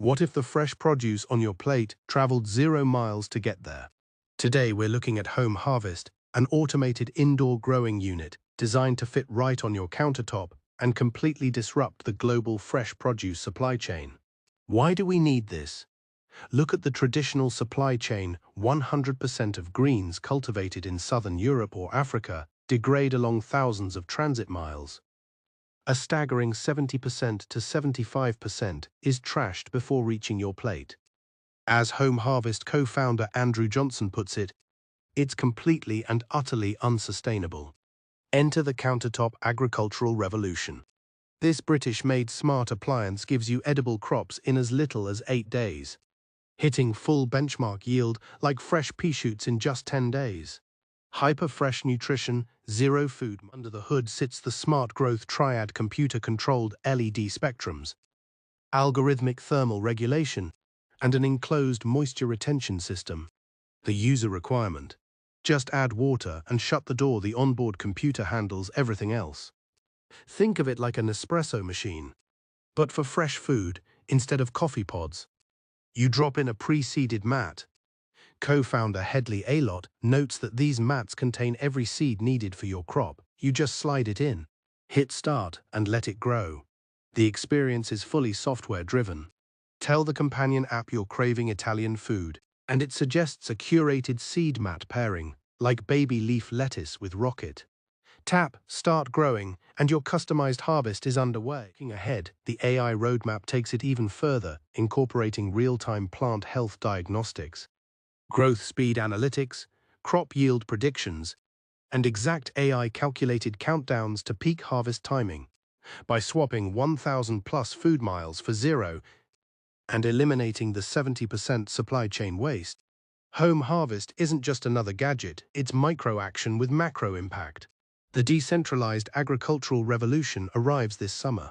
What if the fresh produce on your plate traveled 0 miles to get there? Today we're looking at Home Harvest, an automated indoor growing unit designed to fit right on your countertop and completely disrupt the global fresh produce supply chain. Why do we need this? Look at the traditional supply chain. 100% of greens cultivated in southern Europe or Africa degrade along thousands of transit miles. A staggering 70% to 75% is trashed before reaching your plate. As Home Harvest co-founder Andrew Johnson puts it, it's completely and utterly unsustainable. Enter the countertop agricultural revolution. This British-made smart appliance gives you edible crops in as little as 8 days, hitting full benchmark yield like fresh pea shoots in just 10 days. Hyper-fresh nutrition, zero food. Under the hood sits the smart growth triad: computer-controlled LED spectrums, algorithmic thermal regulation, and an enclosed moisture retention system. The user requirement: just add water and shut the door. The onboard computer handles everything else. Think of it like an espresso machine, but for fresh food instead of coffee pods. You drop in a pre-seeded mat. Co-founder Hedley Alott notes that these mats contain every seed needed for your crop. You just slide it in, hit start, and let it grow. The experience is fully software-driven. Tell the companion app you're craving Italian food, and it suggests a curated seed mat pairing, like baby leaf lettuce with rocket. Tap Start Growing, and your customized harvest is underway. Looking ahead, the AI roadmap takes it even further, incorporating real-time plant health diagnostics, growth speed analytics, crop yield predictions, and exact AI-calculated countdowns to peak harvest timing. By swapping 1,000+ food miles for zero and eliminating the 70% supply chain waste, Home Harvest isn't just another gadget, it's micro-action with macro impact. The decentralized agricultural revolution arrives this summer.